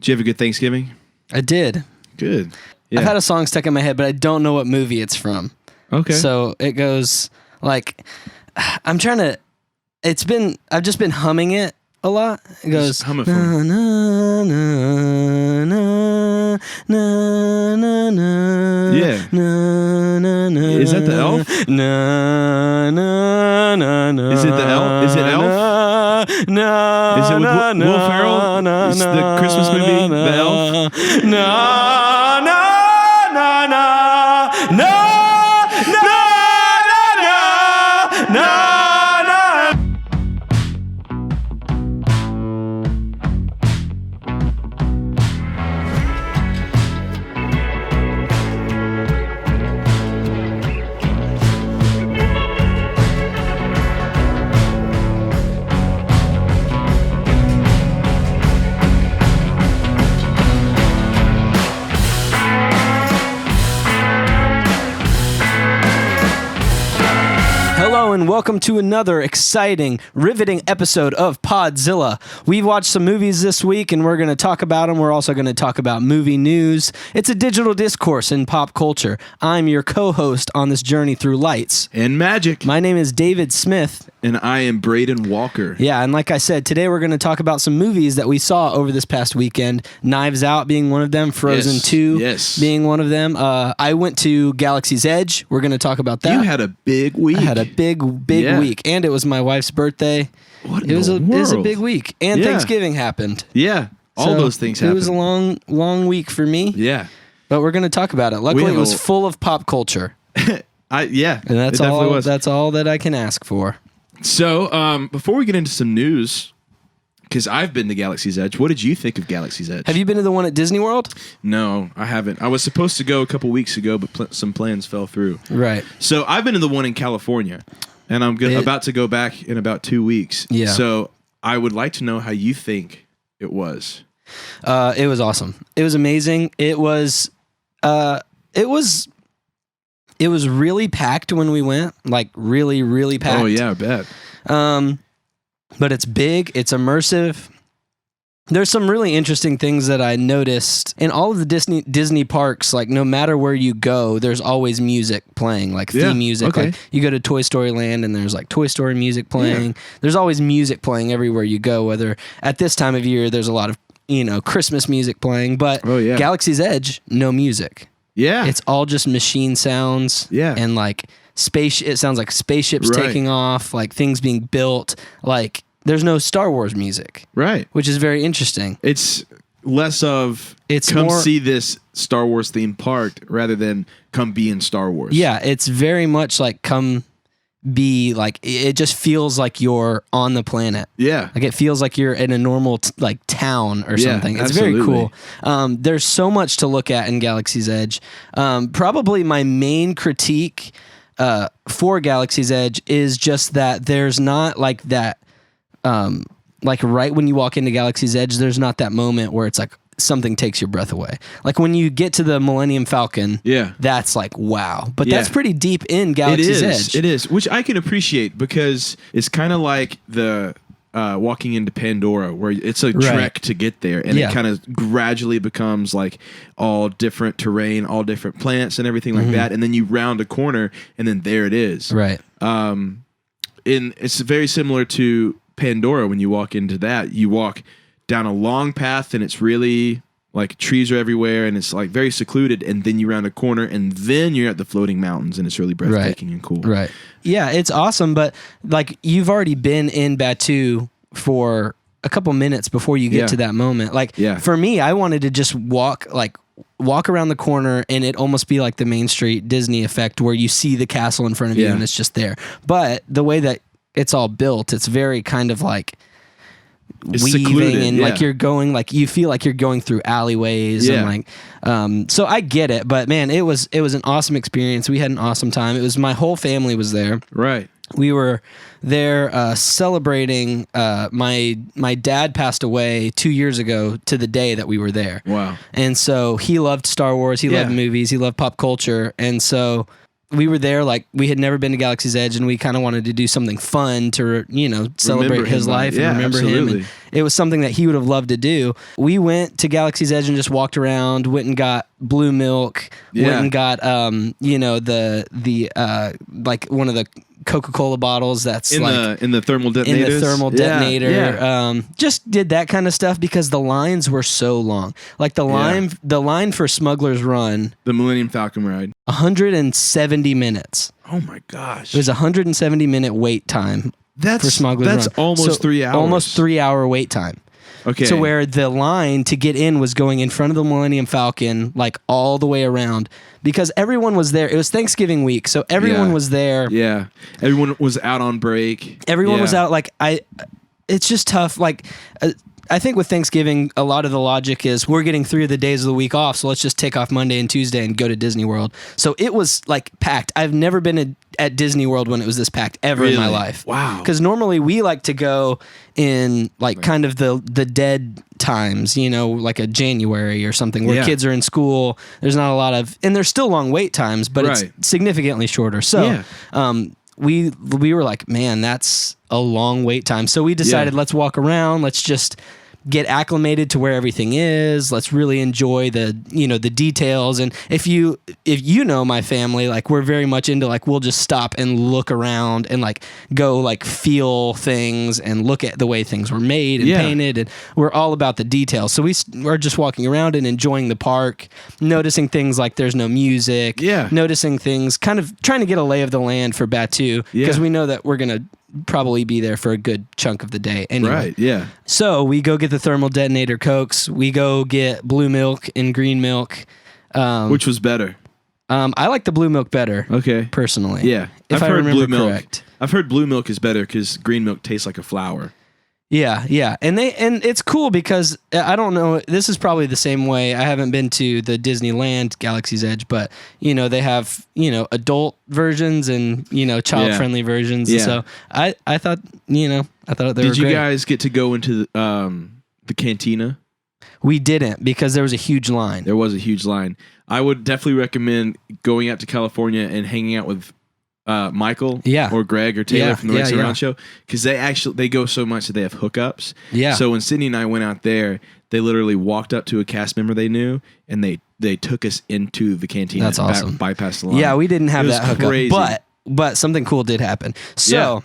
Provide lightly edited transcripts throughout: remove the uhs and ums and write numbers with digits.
Did you have a good Thanksgiving? I did. Good. Yeah. I've had a song stuck in my head, but I don't know what movie it's from. Okay. So it goes like, I've just been humming it a lot. It goes, just hum it for me. na, na, na, na, na, na, Yeah. na, na, na, Is that the elf? Na, na, na, na, Is it the elf? Is it elf? Na, Is it with na, Will Ferrell? na, Is na, the Christmas movie na, The Elf? Na, na, na, na, na, na, na, na, na. Hello and welcome to another exciting, riveting episode of Podzilla. We've watched some movies this week and we're going to talk about them. We're also going to talk about movie news. It's a digital discourse in pop culture. I'm your co-host on this journey through lights and magic. My name is David Smith. And I am Braden Walker. Yeah, and like I said, today we're going to talk about some movies that we saw over this past weekend. Knives Out being one of them, Frozen 2 being one of them. I went to Galaxy's Edge. We're going to talk about that. You had a big week. I had a big week, and it was my wife's birthday. It was a big week, and Thanksgiving happened. Yeah, all those things happened. It was a long week for me. Yeah, but we're going to talk about it. Luckily, it was full of pop culture. And that's all. That's all that I can ask for. So, before we get into some news, because I've been to Galaxy's Edge, what did you think of Galaxy's Edge? Have you been to the one at Disney World? No, I haven't. I was supposed to go a couple weeks ago, but some plans fell through. Right. So I've been to the one in California, and I'm about to go back in about 2 weeks. Yeah. So I would like to know how you think it was. It was awesome. It was amazing. It was really packed when we went, like really, really packed. Oh yeah, I bet. But it's big, it's immersive. There's some really interesting things that I noticed in all of the Disney parks. Like no matter where you go, there's always music playing, like theme music. Okay. Like you go to Toy Story Land and there's like Toy Story music playing. Yeah. There's always music playing everywhere you go. Whether at this time of year, there's a lot of Christmas music playing. But Galaxy's Edge, no music. Yeah. It's all just machine sounds. Yeah. And like it sounds like spaceships taking off, like things being built. Like there's no Star Wars music. Right. Which is very interesting. It's less of see this Star Wars theme park rather than come be in Star Wars. Yeah. It's very much like come be like, it just feels like you're on the planet. Yeah. Like it feels like you're in a normal town or something. It's absolutely. Very cool. There's so much to look at in Galaxy's Edge. Probably my main critique for Galaxy's Edge is just that there's not like that, like right when you walk into Galaxy's Edge, there's not that moment where it's like something takes your breath away. Like when you get to the Millennium Falcon, that's like, wow. But that's pretty deep in Galaxy's Edge. It is, which I can appreciate because it's kind of like the walking into Pandora, where it's a trek to get there, and it kind of gradually becomes like all different terrain, all different plants and everything like that, and then you round a corner and then there it is. Right. It's very similar to Pandora. When you walk into that, you walk down a long path and it's really like trees are everywhere and it's like very secluded, and then you round a corner and then you're at the floating mountains and it's really breathtaking and cool. Right. Yeah, it's awesome, but like you've already been in Batuu for a couple minutes before you get to that moment. Like for me, I wanted to just walk around the corner and it almost be like the Main Street Disney effect where you see the castle in front of you and it's just there. But the way that it's all built, it's very kind of like it's weaving secluded, and like you're going, like you feel like you're going through alleyways and like so I get it, but man, it was an awesome experience. We had an awesome time. It was my whole family was there. Right. We were there celebrating my dad passed away 2 years ago to the day that we were there. Wow. And so he loved Star Wars, he loved movies, he loved pop culture, and so we were there, like we had never been to Galaxy's Edge, and we kind of wanted to do something fun to, celebrate his life and remember him. And it was something that he would have loved to do. We went to Galaxy's Edge and just walked around, went and got blue milk, went and got, like one of the Coca-Cola bottles that's in the thermal detonators. In the thermal detonator. Yeah. Just did that kind of stuff because the lines were so long. Like the line for Smuggler's Run, the Millennium Falcon ride, 170 minutes. Oh my gosh. It was 170 minute wait time for Smuggler's Run. That's almost 3 hours. Almost 3 hour wait time. Okay. So where the line to get in was going in front of the Millennium Falcon, like all the way around, because everyone was there. It was Thanksgiving week, so everyone was there. Yeah, everyone was out on break. Everyone was out. It's just tough. Like, I think with Thanksgiving, a lot of the logic is we're getting 3 of the days of the week off, so let's just take off Monday and Tuesday and go to Disney World. So it was like packed. I've never been at Disney World when it was this packed ever in my life. Wow. Because normally we like to go in kind of the dead times, like a January or something where kids are in school. There's not a lot of, and there's still long wait times, but it's significantly shorter. So we were like, man, that's a long wait time. So we decided let's walk around. Let's just get acclimated to where everything is. Let's really enjoy the details. And if you know my family, like we're very much into like, we'll just stop and look around and like go like feel things and look at the way things were made and painted. And we're all about the details. So we're just walking around and enjoying the park, noticing things like there's no music, noticing things, kind of trying to get a lay of the land for Batuu because we know that we're going to probably be there for a good chunk of the day anyway. Right, yeah. So we go get the thermal detonator Cokes. We go get blue milk and green milk. Which was better? I like the blue milk better. Okay. Personally. Yeah. If I remember correct. I've heard blue milk is better because green milk tastes like a flower. Yeah. And it's cool because I don't know, this is probably the same way. I haven't been to the Disneyland Galaxy's Edge, but they have, adult versions and, child-friendly versions. Yeah. And so I thought they were great. Did you guys get to go into the cantina? We didn't because there was a huge line. There was a huge line. I would definitely recommend going out to California and hanging out with Michael or Greg or Taylor from the Race Around show, because they go so much that they have hookups. Yeah. So when Sydney and I went out there, they literally walked up to a cast member they knew and they took us into the canteen. That's awesome. Bypassed the line. Yeah, we didn't have that hookup, but something cool did happen. So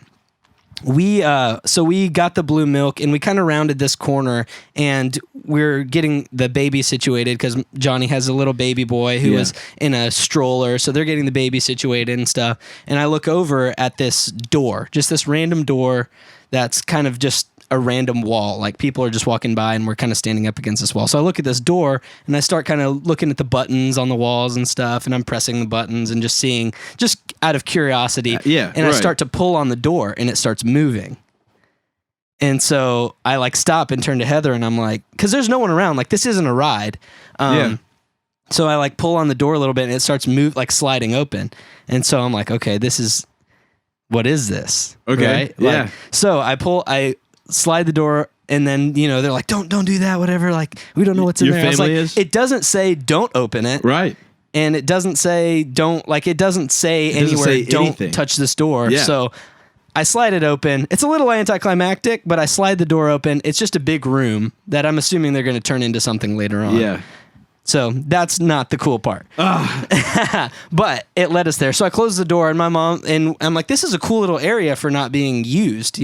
we got the blue milk and we kind of rounded this corner and we're getting the baby situated because Johnny has a little baby boy who is in a stroller. So they're getting the baby situated and stuff. And I look over at this door, just this random door that's kind of just a random wall. Like people are just walking by and we're kind of standing up against this wall. So I look at this door and I start kind of looking at the buttons on the walls and stuff. And I'm pressing the buttons and just seeing, just out of curiosity. I start to pull on the door and it starts moving. And so I like stop and turn to Heather and I'm like, cause there's no one around. Like this isn't a ride. So I like pull on the door a little bit and it starts sliding open. And so I'm like, okay, what is this? Okay. Right? So I slide the door and then, they're like, don't do that, whatever. Like, we don't know what's in there. Your family is? It doesn't say don't open it. Right. And it doesn't say don't say anywhere, don't touch this door. Yeah. So I slide it open. It's a little anticlimactic, but I slide the door open. It's just a big room that I'm assuming they're going to turn into something later on. Yeah. So that's not the cool part. But it led us there. So I closed the door and my mom, and I'm like, this is a cool little area for not being used,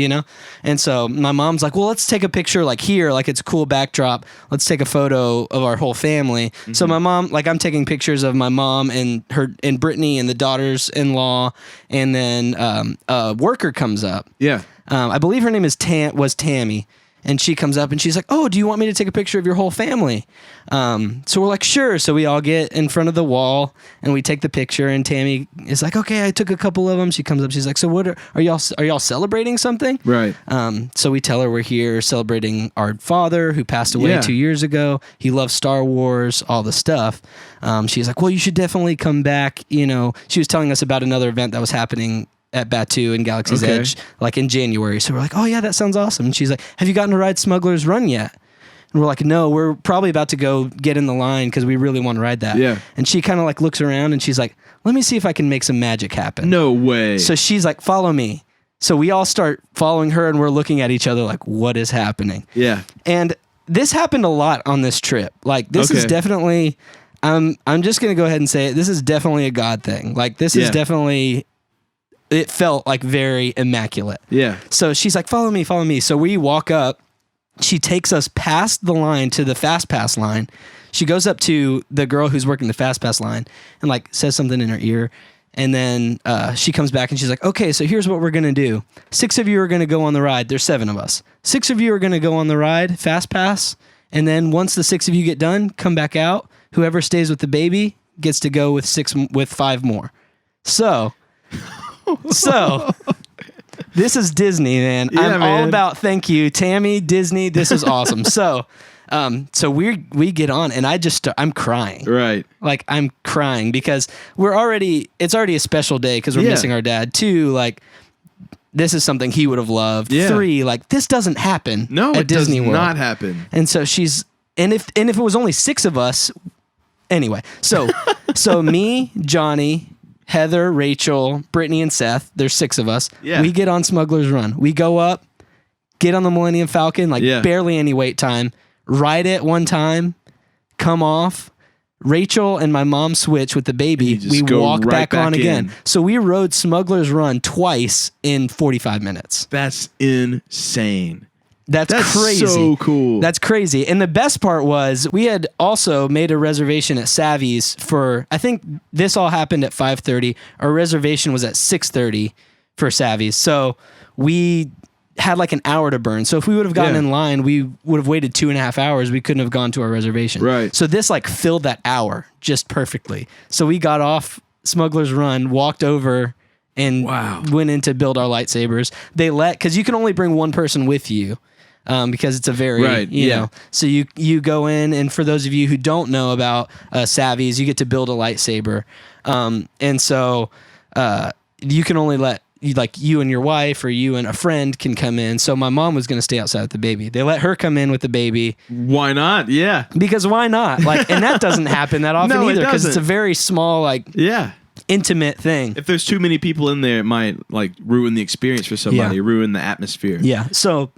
And so my mom's like, well, let's take a picture like here, like it's a cool backdrop. Let's take a photo of our whole family. Mm-hmm. So my mom, like I'm taking pictures of my mom and Brittany and the daughters-in-law. And then a worker comes up. Yeah. I believe her name was Tammy. And she comes up and she's like, oh, do you want me to take a picture of your whole family? So we're like, sure. So we all get in front of the wall and we take the picture. And Tammy is like, okay, I took a couple of them. She comes up. She's like, so what are y'all celebrating something? Right. So we tell her we're here celebrating our father who passed away 2 years ago. He loved Star Wars, all the stuff. She's like, well, you should definitely come back. She was telling us about another event that was happening at Batuu and Galaxy's Edge, like in January. So we're like, oh yeah, that sounds awesome. And she's like, have you gotten to ride Smuggler's Run yet? And we're like, no, we're probably about to go get in the line because we really want to ride that. Yeah. And she kind of like looks around and she's like, let me see if I can make some magic happen. No way. So she's like, follow me. So we all start following her and we're looking at each other like, what is happening? Yeah. And this happened a lot on this trip. Like, this is definitely, I'm just going to go ahead and say it. This is definitely a God thing. Like, this is definitely, it felt like very immaculate. Yeah. So she's like, follow me, follow me. So we walk up. She takes us past the line to the Fast Pass line. She goes up to the girl who's working the Fast Pass line and like says something in her ear. And then she comes back and she's like, okay, so here's what we're going to do. 6 of you are going to go on the ride. There's 7 of us. 6 of you are going to go on the ride, Fast Pass. And then once the 6 of you get done, come back out. Whoever stays with the baby gets to go with 5 more. So this is Disney, man. I'm all about thank you, Tammy, Disney. This is awesome. So we get on and I'm crying. Right. Like I'm crying because it's already a special day because we're missing our dad. 2, like this is something he would have loved. Yeah. 3, like this doesn't happen at Disney World. Does not happen. And so if it was only 6 of us, anyway. So me, Johnny, Heather, Rachel, Brittany, and Seth. There's 6 of us. Yeah. We get on Smuggler's Run. We go up, get on the Millennium Falcon, barely any wait time, ride it one time, come off. Rachel and my mom switch with the baby. We walk back on again. So we rode Smuggler's Run twice in 45 minutes. That's insane. That's crazy. So cool. That's crazy. And the best part was we had also made a reservation at Savvy's for, I think this all happened at 5:30. Our reservation was at 6:30 for Savvy's. So we had like an hour to burn. So if we would have gotten in line, we would have waited 2.5 hours. We couldn't have gone to our reservation. Right. So this like filled that hour just perfectly. So we got off Smuggler's Run, walked over and went in to build our lightsabers. Because you can only bring one person with you. Because it's a very, you know, so you go in, and for those of you who don't know about Savvy's, you get to build a lightsaber. And so you can only let, you and your wife or you and a friend can come in. So my mom was going to stay outside with the baby. They let her come in with the baby. Why not? Yeah. Because why not? And that doesn't happen that often either, because it's a very small, intimate thing. If there's too many people in there, it might ruin the experience for somebody, ruin the atmosphere. Yeah. So,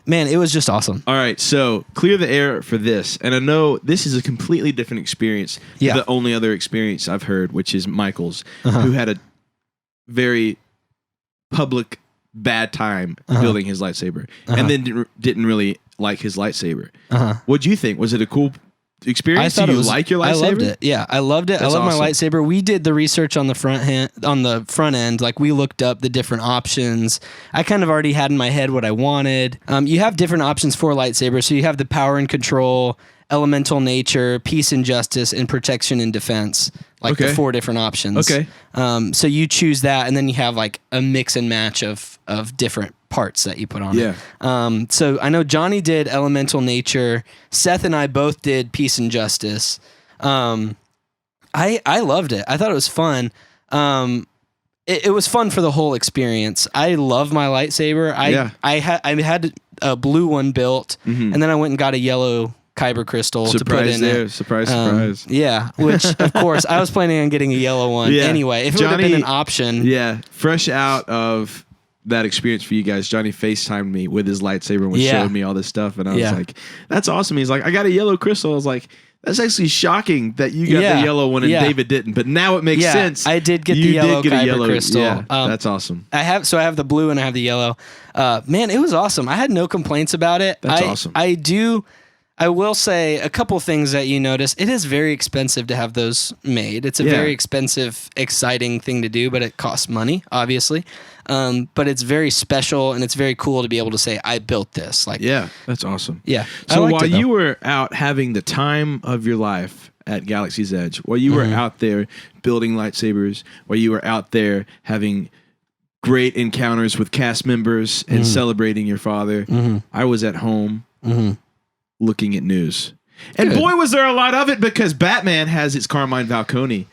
man, it was just awesome. All right, so clear the air for this. And I know this is a completely different experience. Yeah. The only other experience I've heard, which is Michael's, who had a very public bad time building his lightsaber and then didn't really like his lightsaber. What'd you think? Was it a cool experience? I thought you like your lightsaber? I loved it. Yeah, I loved it. That's I love awesome. my lightsaber. We did the research on the front end. Like we looked up the different options. I kind of already had in my head what I wanted. You have different options for lightsabers. So you have the power and control, elemental nature, peace and justice, and protection and defense. The 4 different options. Okay. So you choose that, and then you have a mix and match of different parts that you put on it. So I know Johnny did elemental nature. Seth and I both did peace and justice. I loved it. I thought it was fun. It was fun for the whole experience. I love my lightsaber. I had a blue one built, and then I went and got a yellow kyber crystal to put in it. Surprise. Yeah, which of course I was planning on getting a yellow one anyway. If it would have been an option. Yeah, fresh out of that experience for you guys, Johnny FaceTimed me with his lightsaber and was showing me all this stuff, and I was like, "That's awesome." He's like, "I got a yellow crystal." I was like, "That's actually shocking that you got the yellow one and David didn't." But now it makes sense. I did get the yellow kyber crystal. Yeah, that's awesome. I have the blue and I have the yellow. Man, it was awesome. I had no complaints about it. That's awesome. I will say a couple things that you notice. It is very expensive to have those made. It's a very expensive, exciting thing to do, but it costs money, obviously. But it's very special, and it's very cool to be able to say, I built this. That's awesome. Yeah. So while you were out having the time of your life at Galaxy's Edge, while you were out there building lightsabers, while you were out there having great encounters with cast members and celebrating your father, I was at home looking at news. And boy, was there a lot of it, because Batman has its Carmine Falcone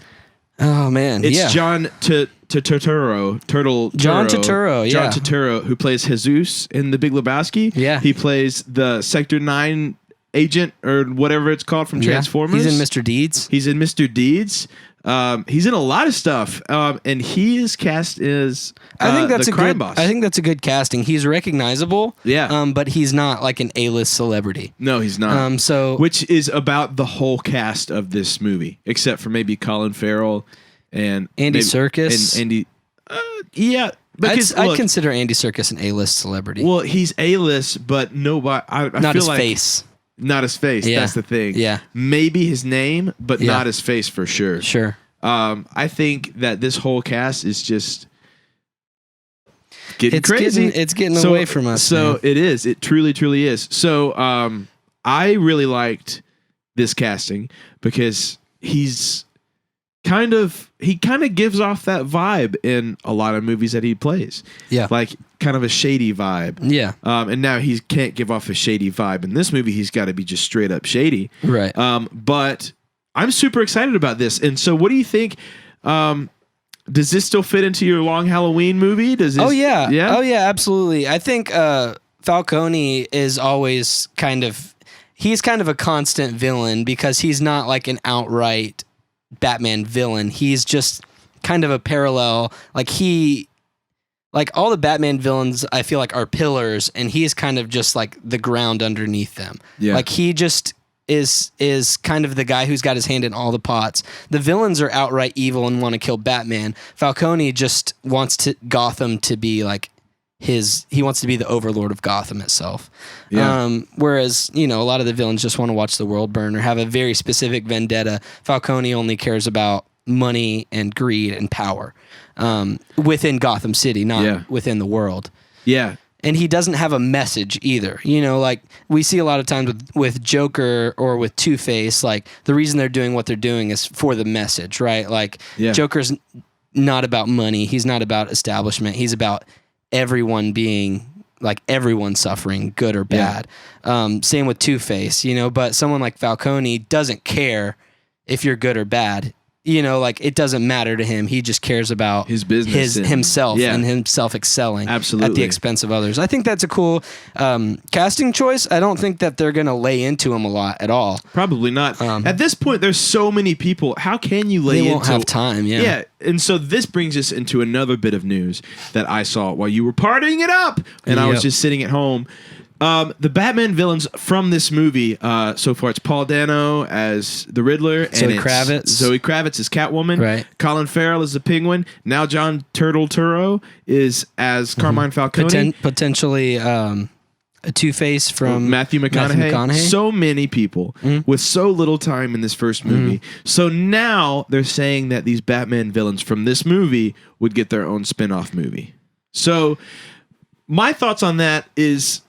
Oh man, It's John Turturro, John Turturro, John Turturro, who plays Jesus in The Big Lebowski. Yeah, he plays the Sector 9 agent or whatever it's called from Transformers. He's in Mr. Deeds. He's in Mr. Deeds. He's in a lot of stuff, and he is cast as the crime boss. I think that's a good casting. He's recognizable, but he's not like an A-list celebrity. No, he's not. Which is about the whole cast of this movie, except for maybe Colin Farrell and Andy Serkis. And Andy, because I'd consider Andy Serkis an A-list celebrity. Well, he's A-list, but nobody. I not feel his like, face. Not his face. Yeah. That's the thing. Yeah. Maybe his name, but not his face for sure. Sure. I think that this whole cast is just getting crazy. It's getting away from us. So it is. It truly, truly is. So I really liked this casting because he kind of gives off that vibe in a lot of movies that he plays. Yeah. Like kind of a shady vibe. Yeah. And now he can't give off a shady vibe. In this movie, he's got to be just straight up shady. Right. But I'm super excited about this. And so what do you think? Does this still fit into your Long Halloween movie? Does this, Oh, yeah. Absolutely. I think Falcone is always he's kind of a constant villain because he's not like an outright Batman villain. He's just kind of a parallel. Like all the Batman villains, I feel like are pillars, and he's kind of just like the ground underneath them. Yeah. Like he just is kind of the guy who's got his hand in all the pots. The villains are outright evil and want to kill Batman. Falcone just wants Gotham to be like he wants to be the overlord of Gotham itself. Yeah. Whereas, a lot of the villains just want to watch the world burn or have a very specific vendetta. Falcone only cares about money and greed and power within Gotham City, not within the world. Yeah. And he doesn't have a message either. Like we see a lot of times with Joker or with Two-Face, like the reason they're doing what they're doing is for the message, right? Like Joker's not about money. He's not about establishment. He's about everyone being like everyone suffering, good or bad. Same with Two-Face, but someone like Falcone doesn't care if you're good or bad. Like it doesn't matter to him. He just cares about his business, himself, and himself excelling at the expense of others. I think that's a cool casting choice. I don't think that they're going to lay into him a lot at all. Probably not. At this point, there's so many people. How can you lay into? They won't have time. Yeah. And so this brings us into another bit of news that I saw while you were partying it up, and I was just sitting at home. The Batman villains from this movie, so far it's Paul Dano as the Riddler, and Zoe Kravitz as Catwoman, right? Colin Farrell is the Penguin. Now John Turturro is as Carmine Falcone, potentially a Two-Face from Matthew McConaughey. So many people with so little time in this first movie. So now they're saying that these Batman villains from this movie would get their own spin-off movie. So my thoughts on that is,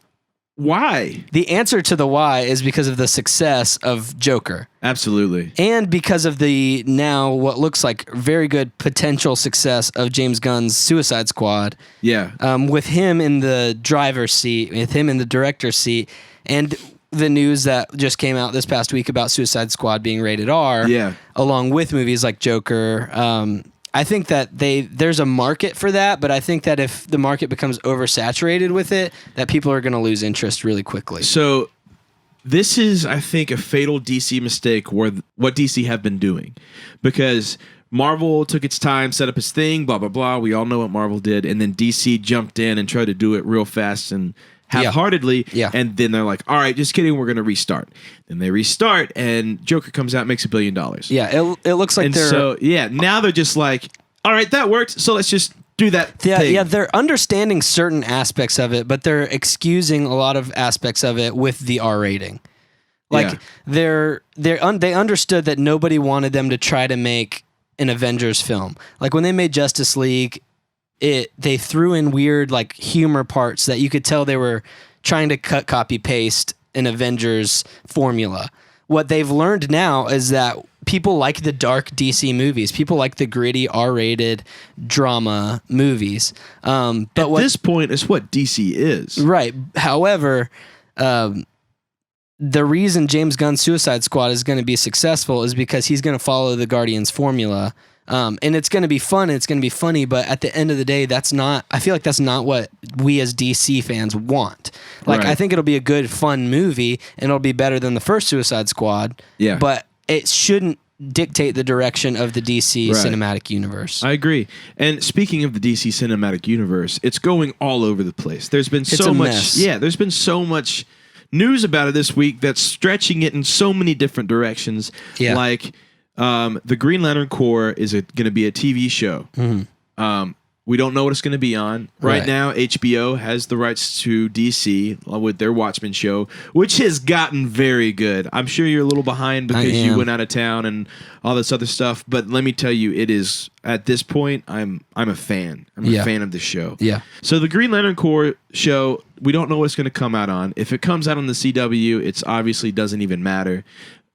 why? The answer to the why is because of the success of Joker. Absolutely. And because of the now what looks like very good potential success of James Gunn's Suicide Squad. Yeah. With him in the driver's seat, with him in the director's seat, and the news that just came out this past week about Suicide Squad being rated R. Yeah. Along with movies like Joker. I think that there's a market for that, but I think that if the market becomes oversaturated with it, that people are going to lose interest really quickly. So this is, I think, a fatal DC mistake what DC have been doing, because Marvel took its time, set up its thing, blah, blah, blah. We all know what Marvel did. And then DC jumped in and tried to do it real fast and half-heartedly. Yeah. And then they're like, all right, just kidding, we're going to restart. Then they restart, and Joker comes out, makes $1 billion. Yeah, it looks like now they're just like, all right, that worked, so let's just do that thing. Yeah, they're understanding certain aspects of it, but they're excusing a lot of aspects of it with the R rating. Like, they understood that nobody wanted them to try to make an Avengers film. Like, when they made Justice League, they threw in weird like humor parts that you could tell they were trying to copy paste an Avengers formula. What they've learned now is that people like the dark DC movies. People like the gritty R-rated drama movies. But at this point, it's what DC is. Right. However, the reason James Gunn's Suicide Squad is going to be successful is because he's going to follow the Guardians formula And it's going to be fun and it's going to be funny, but at the end of the day, I feel like that's not what we as DC fans want. Like, Right. I think it'll be a good, fun movie and it'll be better than the first Suicide Squad. Yeah. But it shouldn't dictate the direction of the DC Right. cinematic universe. I agree. And speaking of the DC cinematic universe, it's going all over the place. There's been It's so a much. mess. Yeah, there's been so much news about it this week that's stretching it in so many different directions. Yeah. Like, the Green Lantern Corps is going to be a TV show. We don't know what it's going to be on. Right now, HBO has the rights to DC with their Watchmen show, which has gotten very good. I'm sure you're a little behind because you went out of town and all this other stuff. But let me tell you, it is, at this point, I'm a fan. I'm a fan of the show. Yeah. So the Green Lantern Corps show, we don't know what it's going to come out on. If it comes out on the CW, it obviously doesn't even matter.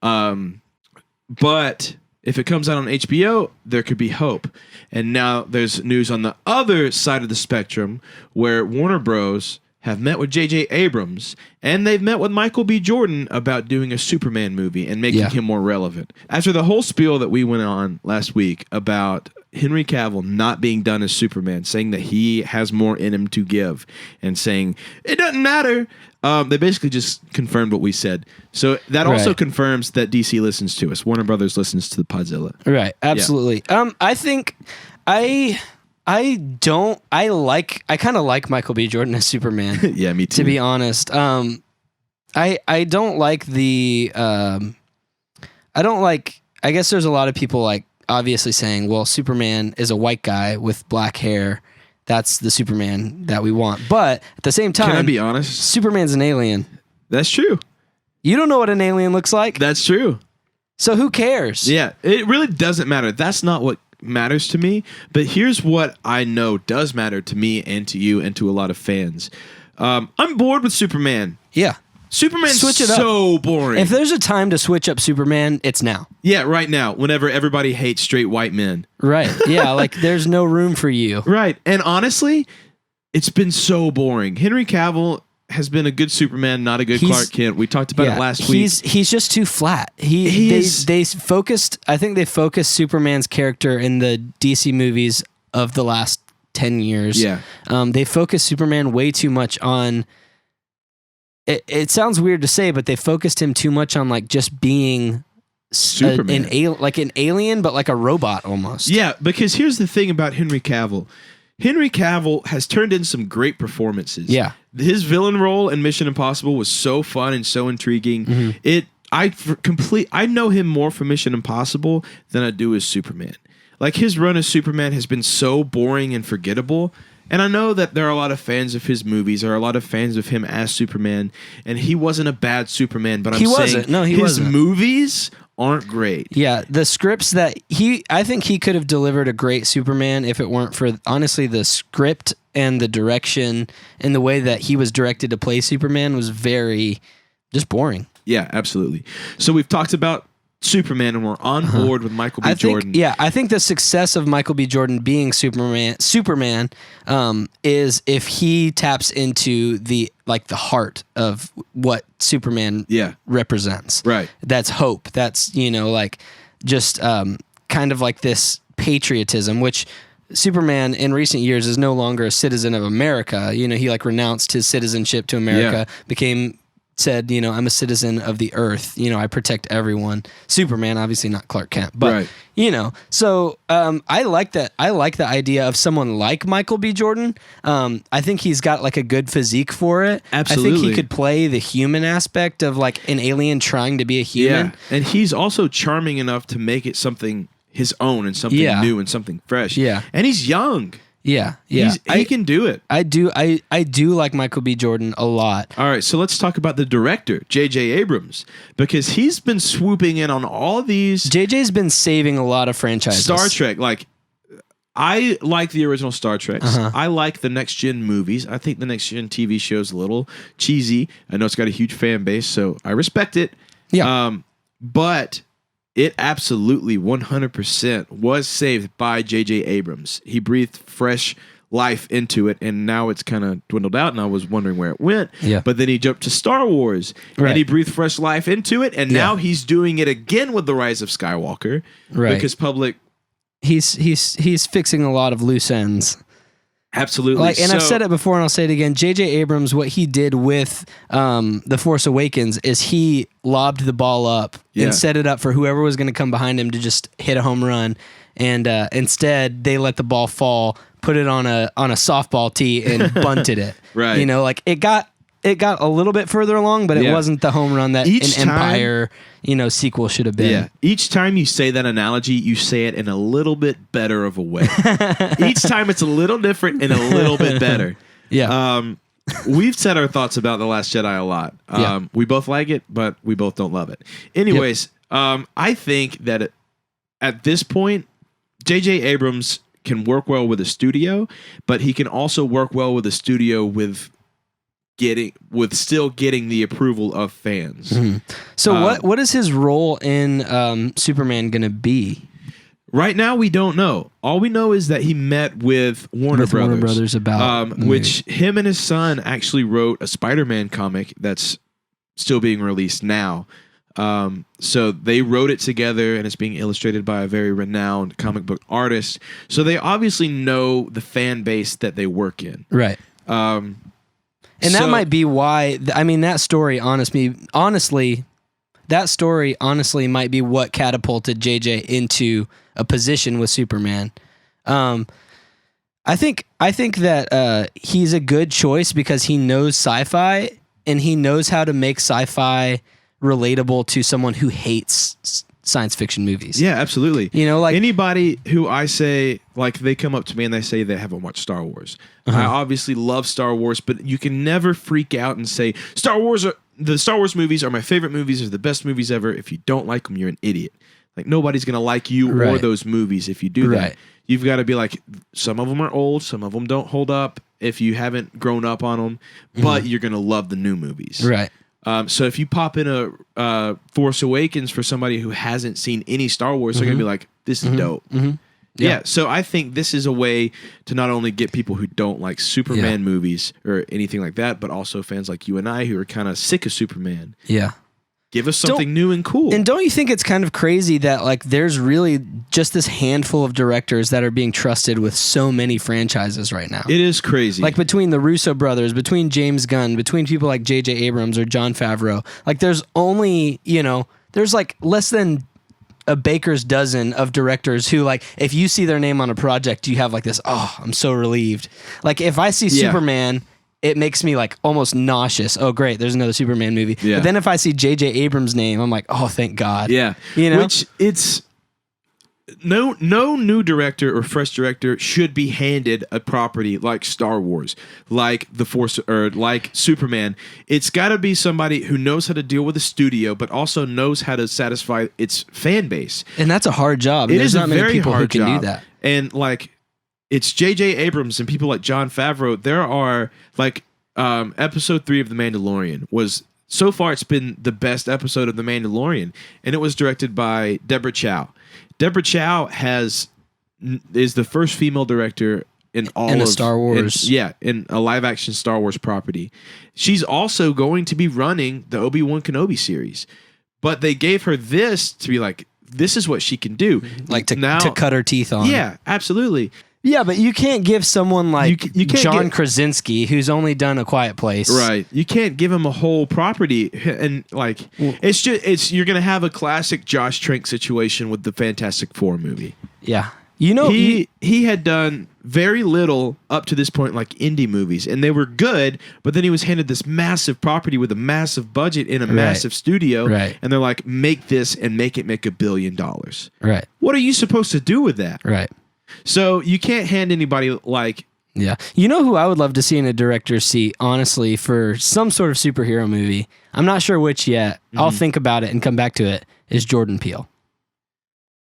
But if it comes out on HBO, there could be hope. And now there's news on the other side of the spectrum where Warner Bros. Have met with J.J. Abrams and they've met with Michael B. Jordan about doing a Superman movie and making him more relevant. After the whole spiel that we went on last week about Henry Cavill not being done as Superman, saying that he has more in him to give and saying it doesn't matter, they basically just confirmed what we said. So that also confirms that DC listens to us. Warner Brothers listens to the Podzilla. Right. Absolutely. I think I kind of like Michael B. Jordan as Superman. Yeah, me too. To be honest. I don't like I guess there's a lot of people like obviously saying, well, Superman is a white guy with black hair. That's the Superman that we want. But at the same time, can I be honest? Superman's an alien. That's true. You don't know what an alien looks like? That's true. So who cares? Yeah, it really doesn't matter. That's not what matters to me. But here's what I know does matter to me and to you and to a lot of fans. I'm bored with Superman. Yeah. Superman's so boring. If there's a time to switch up Superman, it's now. Yeah, right now, whenever everybody hates straight white men. Right. Yeah, like there's no room for you. Right. And honestly, it's been so boring. Henry Cavill has been a good Superman, not a good Clark Kent. We talked about it last week. He's just too flat. They focused Superman's character in the DC movies of the last 10 years. Yeah. They focused Superman way too much on it sounds weird to say, but they focused him too much on like just being Superman. an alien, but like a robot almost. Yeah, because here's the thing about Henry Cavill. Henry Cavill has turned in some great performances. Yeah. His villain role in Mission Impossible was so fun and so intriguing. Mm-hmm. I know him more for Mission Impossible than I do as Superman. Like his run as Superman has been so boring and forgettable. And I know that there are a lot of fans of his movies, or a lot of fans of him as Superman, and he wasn't a bad Superman, but his movies aren't great. Yeah, the scripts that I think he could have delivered a great Superman if it weren't for, honestly, the script and the direction and the way that he was directed to play Superman was very just boring. Yeah, absolutely. So we've talked about Superman, and we're on board with Michael B. Jordan. Yeah, I think the success of Michael B. Jordan being Superman, is if he taps into the heart of what Superman represents. Right. That's hope. That's just kind of like this patriotism, which Superman in recent years is no longer a citizen of America. He renounced his citizenship to America, said, I'm a citizen of the earth. I protect everyone. Superman, obviously not Clark Kent, but so I like that. I like the idea of someone like Michael B. Jordan. I think he's got a good physique for it. Absolutely. I think he could play the human aspect of an alien trying to be a human. Yeah. And he's also charming enough to make it something his own and something new and something fresh. Yeah. And he's young. Yeah. He can do it. I do like Michael B. Jordan a lot. All right, so let's talk about the director, J.J. Abrams, because he's been swooping in on all these. J.J.'s been saving a lot of franchises. Star Trek, I like the original Star Treks. I like the Next Gen movies. I think the Next Gen TV show is a little cheesy. I know it's got a huge fan base, so I respect it. Yeah. But it absolutely 100% was saved by J.J. Abrams. He breathed fresh life into it, and now it's kind of dwindled out, and I was wondering where it went. Yeah. But then he jumped to Star Wars, and he breathed fresh life into it, and now he's doing it again with The Rise of Skywalker. Right. Because public he's fixing a lot of loose ends. Absolutely. And I've said it before and I'll say it again. J.J. Abrams, what he did with The Force Awakens is he lobbed the ball up and set it up for whoever was going to come behind him to just hit a home run. And instead, they let the ball fall, put it on a softball tee, and bunted it. Right. You know, like it got a little bit further along, but it wasn't the home run that Empire, sequel should have been. Yeah. Each time you say that analogy, you say it in a little bit better of a way. Each time it's a little different and a little bit better. Yeah. We've said our thoughts about The Last Jedi a lot. We both like it, but we both don't love it. Anyways, I think that at this point, J.J. Abrams can work well with a studio, but he can also work well with a studio with still getting the approval of fans. Mm-hmm. So what is his role in Superman going to be? Right now, we don't know. All we know is that he met with Warner Brothers about which him and his son actually wrote a Spider-Man comic that's still being released now. So they wrote it together, and it's being illustrated by a very renowned comic book artist. So they obviously know the fan base that they work in. Right. And that might be why. I mean, that story, honestly, might be what catapulted JJ into a position with Superman. I think that he's a good choice because he knows sci-fi and he knows how to make sci-fi relatable to someone who hates science fiction movies. Yeah, absolutely. Like anybody who I say, like, they come up to me and they say they haven't watched Star Wars. I obviously love Star Wars, but you can never freak out and say the Star Wars movies are my favorite movies, are the best movies ever. If you don't like them, you're an idiot. Like, nobody's going to like you or those movies if you do that. You've got to be like, some of them are old, some of them don't hold up if you haven't grown up on them, but you're going to love the new movies. Right. So if you pop in a Force Awakens for somebody who hasn't seen any Star Wars, they're going to be like, this is dope. Yeah. So I think this is a way to not only get people who don't like Superman movies or anything like that, but also fans like you and I who are kind of sick of Superman. Yeah. Give us something new and cool. And don't you think it's kind of crazy that like there's really just this handful of directors that are being trusted with so many franchises right now? It is crazy. Like between the Russo brothers, between James Gunn, between people like J.J. Abrams or Jon Favreau, like there's only, there's like less than a baker's dozen of directors who, like, if you see their name on a project, you have like this, oh, I'm so relieved. Like if I see Superman, it makes me like almost nauseous. Oh, great, there's another Superman movie. Yeah. But then if I see J.J. Abrams' name, I'm like, oh, thank God. Yeah. Which it's no new director or fresh director should be handed a property like Star Wars, like The Force, or like Superman. It's got to be somebody who knows how to deal with a studio, but also knows how to satisfy its fan base. And that's a hard job. There's not many very people hard who can job. do that. And like, it's J.J. Abrams and people like Jon Favreau. There are like episode 3 of The Mandalorian was, so far it's been the best episode of The Mandalorian, and it was directed by Deborah Chow. Deborah Chow is the first female director in all of Star Wars. In a live action Star Wars property. She's also going to be running the Obi-Wan Kenobi series, but they gave her this to be like, this is what she can do, like to cut her teeth on. Yeah, absolutely. Yeah, but you can't give someone like John Krasinski, who's only done A Quiet Place. Right. You can't give him a whole property, and like you're gonna have a classic Josh Trank situation with the Fantastic Four movie. Yeah. He had done very little up to this point, like indie movies, and they were good, but then he was handed this massive property with a massive budget in a massive studio, and they're like, make this and make it make $1 billion. Right. What are you supposed to do with that? Right. So you can't hand anybody like... Yeah. You know who I would love to see in a director's seat, honestly, for some sort of superhero movie? I'm not sure which yet. I'll think about it and come back to it, is Jordan Peele.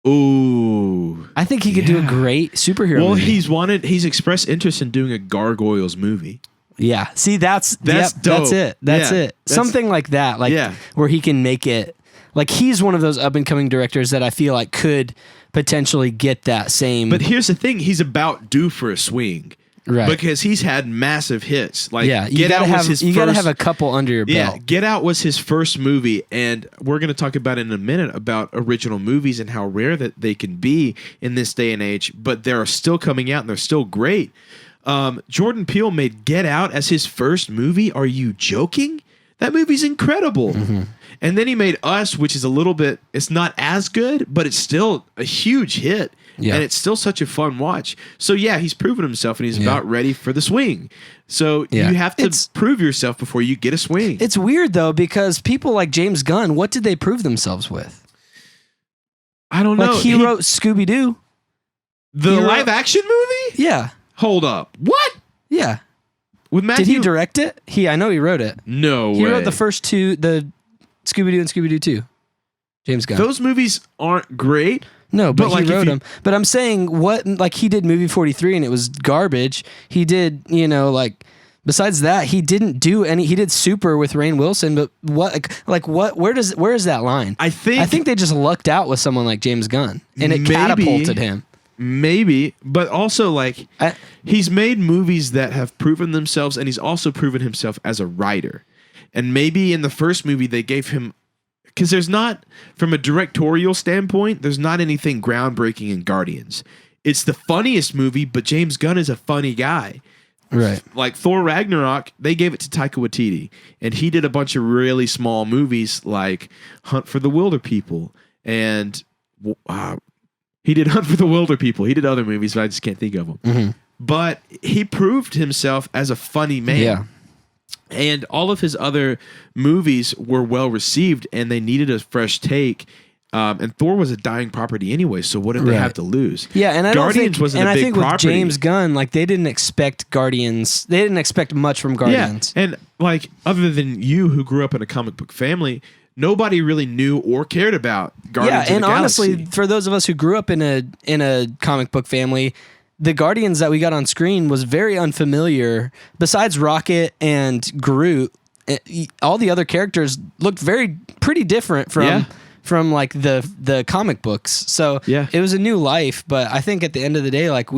Ooh. I think he could do a great superhero movie. Well, he's expressed interest in doing a Gargoyles movie. Yeah. See, that's dope. That's it. That's it. Something like that, where he can make it... Like, he's one of those up-and-coming directors that I feel like could potentially get that same... But here's the thing. He's about due for a swing. Right. Because he's had massive hits. Like, yeah, Get Out was his first. You got to have a couple under your belt. Yeah, Get Out was his first movie, and we're going to talk about in a minute about original movies and how rare that they can be in this day and age, but they're still coming out and they're still great. Jordan Peele made Get Out as his first movie. Are you joking? That movie's incredible. Mm-hmm. And then he made Us, which is a little bit, it's not as good, but it's still a huge hit. Yeah. And it's still such a fun watch. So yeah, he's proven himself and he's about ready for the swing. So you have to prove yourself before you get a swing. It's weird though, because people like James Gunn, what did they prove themselves with? I don't know. Like he wrote Scooby-Doo. The live action movie? Yeah. Hold up. What? Yeah. With Matthew? Did he direct it? I know he wrote it. No way. He wrote the first two, the Scooby-Doo and Scooby-Doo 2. James Gunn. Those movies aren't great. No, but he wrote them. But I'm saying he did Movie 43 and it was garbage. He did, besides that, he didn't do any. He did Super with Rainn Wilson, but where is that line? I think they just lucked out with someone like James Gunn and it catapulted him. Maybe, but also he's made movies that have proven themselves, and he's also proven himself as a writer. And maybe in the first movie they gave him. Because there's not, from a directorial standpoint, there's not anything groundbreaking in Guardians. It's the funniest movie, but James Gunn is a funny guy. Right. Like Thor Ragnarok, they gave it to Taika Waititi. And he did a bunch of really small movies like Hunt for the Wilder People. And he did Hunt for the Wilder People. He did other movies, but I just can't think of them. Mm-hmm. But he proved himself as a funny man. Yeah. And all of his other movies were well received, and they needed a fresh take. And Thor was a dying property anyway, so what did they have to lose? Yeah, and Guardians wasn't a big property. With James Gunn, they didn't expect Guardians. They didn't expect much from Guardians. Yeah, and other than you, who grew up in a comic book family, nobody really knew or cared about Guardians of the Galaxy. Yeah, and honestly, for those of us who grew up in a comic book family, the Guardians that we got on screen was very unfamiliar. Besides Rocket and Groot, all the other characters looked pretty different from the comic books. So it was a new life. But I think at the end of the day, that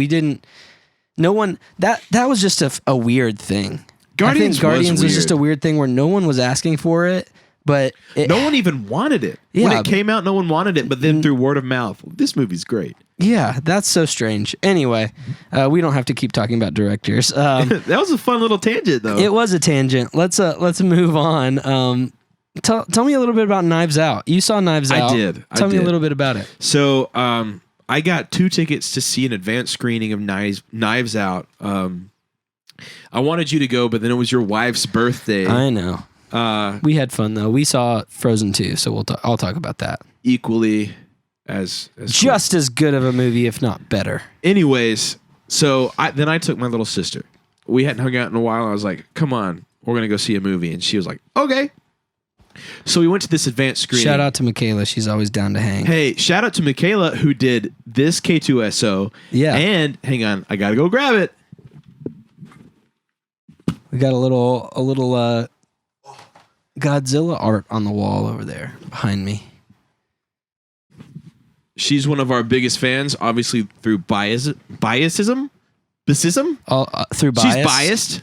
was just a weird thing. Guardians was just a weird thing where no one was asking for it. But no one even wanted it. Yeah. When it came out, no one wanted it. But then through word of mouth, this movie's great. Yeah, that's so strange. Anyway, we don't have to keep talking about directors. That was a fun little tangent, though. It was a tangent. Let's move on. Tell me a little bit about Knives Out. You saw Knives Out. I did. Tell me a little bit about it. So I got 2 tickets to see an advanced screening of Knives Out. I wanted you to go, but then it was your wife's birthday. I know. We had fun though. We saw Frozen 2, so I'll talk about that. Equally as just as good of a movie, if not better. Anyways, so I took my little sister. We hadn't hung out in a while. I was like, "Come on, we're gonna go see a movie," and she was like, "Okay." So we went to this advanced screening. Shout out to Michaela. She's always down to hang. Hey, shout out to Michaela who did this K2SO. Yeah. And hang on, I gotta go grab it. We got a little Godzilla art on the wall over there behind me. She's one of our biggest fans, obviously through biasism? Through bias? She's biased.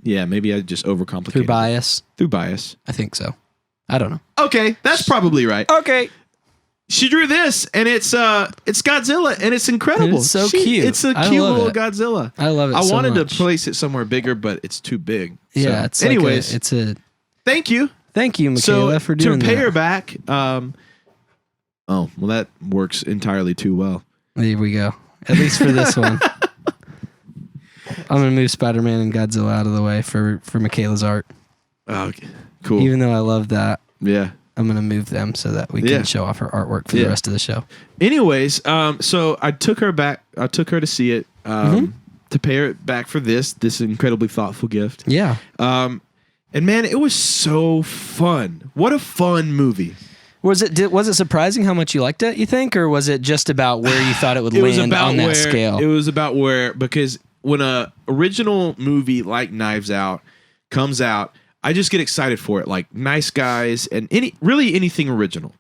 Yeah, maybe I just overcomplicated. Through bias? Through bias. I think so. I don't know. Okay, that's probably right. Okay. She drew this, and it's Godzilla, and it's incredible. It's so cute. It's a cute little Godzilla. I love it. I wanted to place it somewhere bigger, but it's too big. Yeah. So, anyways, Thank you, Michaela, for doing that. To pay her back. That works entirely too well. There we go. At least for this one. I'm gonna move Spider-Man and Godzilla out of the way for Michaela's art. Oh, okay. Cool. Even though I love that. Yeah. I'm going to move them so that we can show off her artwork for the rest of the show. Anyways, so I took her back. I took her to see it to pay her back for this incredibly thoughtful gift. Yeah. And man, it was so fun. What a fun movie. Was it surprising how much you liked it, you think? Or was it just about where you thought it would land on that scale? It was about because when a original movie like Knives Out comes out, I just get excited for it, like Nice Guys and anything original,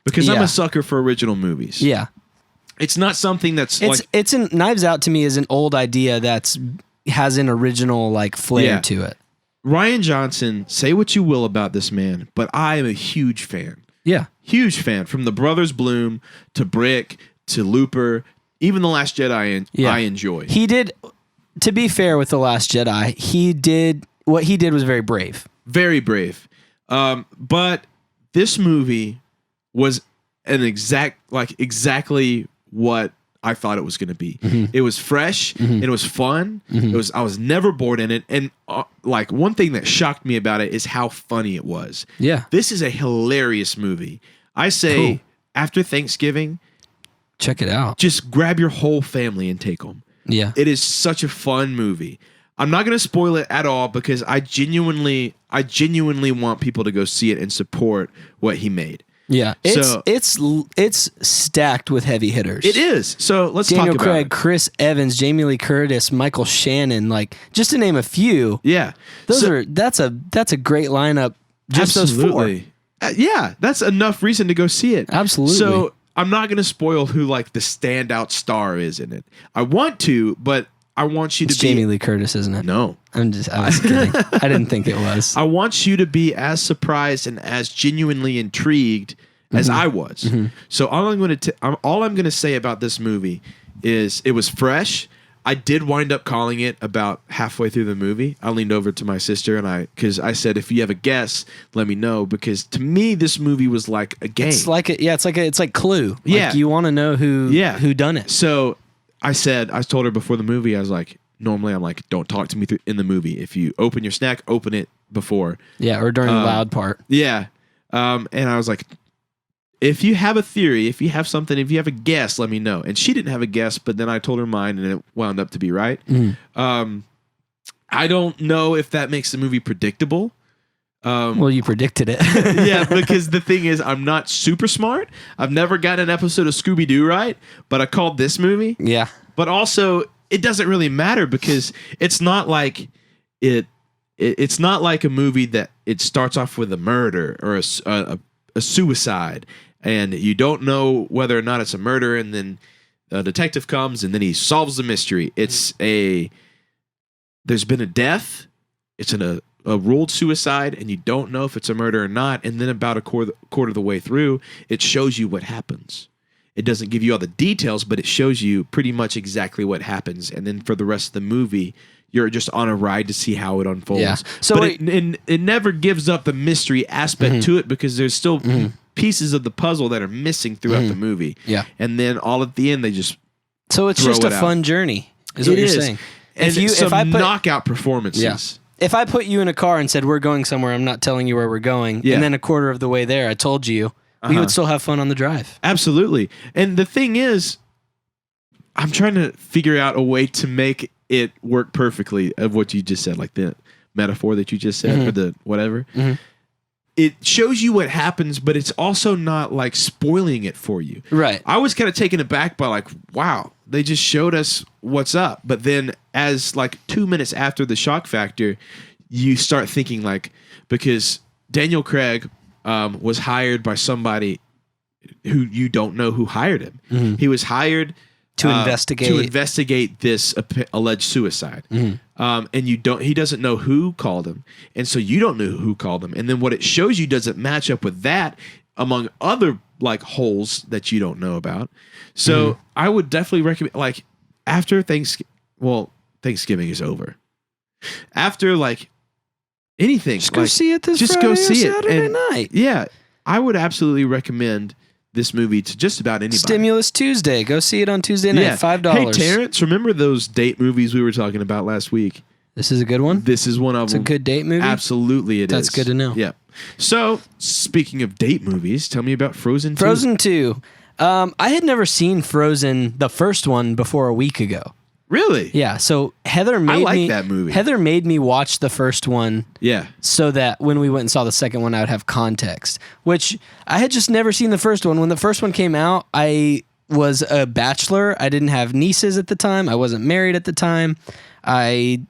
because I'm a sucker for original movies. Yeah, it's not something that's Knives Out to me is an old idea that's has an original like flair to it. Rian Johnson, say what you will about this man, but I am a huge fan. Yeah. Huge fan. From the Brothers Bloom to Brick to Looper, even The Last Jedi I enjoy. He did, to be fair with The Last Jedi, what he did was very brave. Very brave. But this movie was exactly what I thought it was going to be. Mm-hmm. It was fresh. Mm-hmm. It was fun. Mm-hmm. I was never bored in it. And like one thing that shocked me about it is how funny it was. Yeah. This is a hilarious movie. I say after Thanksgiving, check it out. Just grab your whole family and take them. Yeah. It is such a fun movie. I'm not going to spoil it at all because I genuinely want people to go see it and support what he made. Yeah, it's stacked with heavy hitters. It is. So let's Daniel talk about Craig, it. Chris Evans, Jamie Lee Curtis, Michael Shannon, like just to name a few. Yeah, that's a great lineup. Just absolutely. Those 4. Yeah, that's enough reason to go see it. Absolutely. So I'm not going to spoil who like the standout star is in it. I want to, but I want you to be Jamie Lee Curtis, isn't it? No. I was kidding. I didn't think it was. I want you to be as surprised and as genuinely intrigued as I was. Mm-hmm. So all I'm going to say about this movie is it was fresh. I did wind up calling it about halfway through the movie. I leaned over to my sister because I said, if you have a guess, let me know. Because to me, this movie was like a game. It's like Clue. Yeah, like you want to know who done it. So I told her before the movie, I was like, normally I'm like, don't talk to me in the movie. If you open your snack, open it before. Yeah, or during the loud part. Yeah, and I was like, if you have a theory, if you have something, if you have a guess, let me know. And she didn't have a guess, but then I told her mine, and it wound up to be right. Mm. I don't know if that makes the movie predictable. Well, you predicted it. Yeah, because the thing is, I'm not super smart. I've never gotten an episode of Scooby-Doo right, but I called this movie. Yeah. But also, it doesn't really matter because it's not like it's not like a movie that it starts off with a murder or a suicide, and you don't know whether or not it's a murder, and then a detective comes and then he solves the mystery. There's been a death. It's a ruled suicide, and you don't know if it's a murder or not. And then about a quarter of the way through, it shows you what happens. It doesn't give you all the details, but it shows you pretty much exactly what happens. And then for the rest of the movie, you're just on a ride to see how it unfolds. Yeah. So but it never gives up the mystery aspect to it because there's still pieces of the puzzle that are missing throughout the movie. Yeah. And then all at the end, they just so it's just a fun journey, is what you're saying. And if I put knockout performances. Yeah. If I put you in a car and said, we're going somewhere, I'm not telling you where we're going, and then a quarter of the way there, I told you, we would still have fun on the drive. Absolutely. And the thing is, I'm trying to figure out a way to make it work perfectly of what you just said, like the metaphor that you just said, or the whatever. Mm-hmm. It shows you what happens, but it's also not like spoiling it for you. Right. I was kind of taken aback by like, wow, they just showed us what's up. But then as like 2 minutes after the shock factor, you start thinking like, because Daniel Craig was hired by somebody who you don't know who hired him. Mm-hmm. He was hired to investigate this alleged suicide. Mm-hmm. And he doesn't know who called him. And so you don't know who called him. And then what it shows you doesn't match up with that among other like holes that you don't know about. So I would definitely recommend like after Thanksgiving is over. After like anything. Just go see it this Friday or Saturday night. Yeah. I would absolutely recommend this movie to just about anybody. Stimulus Tuesday. Go see it on Tuesday night. $5. Hey, Terrence, remember those date movies we were talking about last week? This is a good one? This is one of them. It's a good date movie? Absolutely it is. That's good to know. Yeah. So, speaking of date movies, tell me about Frozen 2. Frozen 2. I had never seen Frozen, the first one, before a week ago. Really? Yeah. So Heather made that movie. Heather made me watch the first one. Yeah. So that when we went and saw the second one, I would have context. Which I had just never seen the first one. When the first one came out, I was a bachelor. I didn't have nieces at the time. I wasn't married at the time. I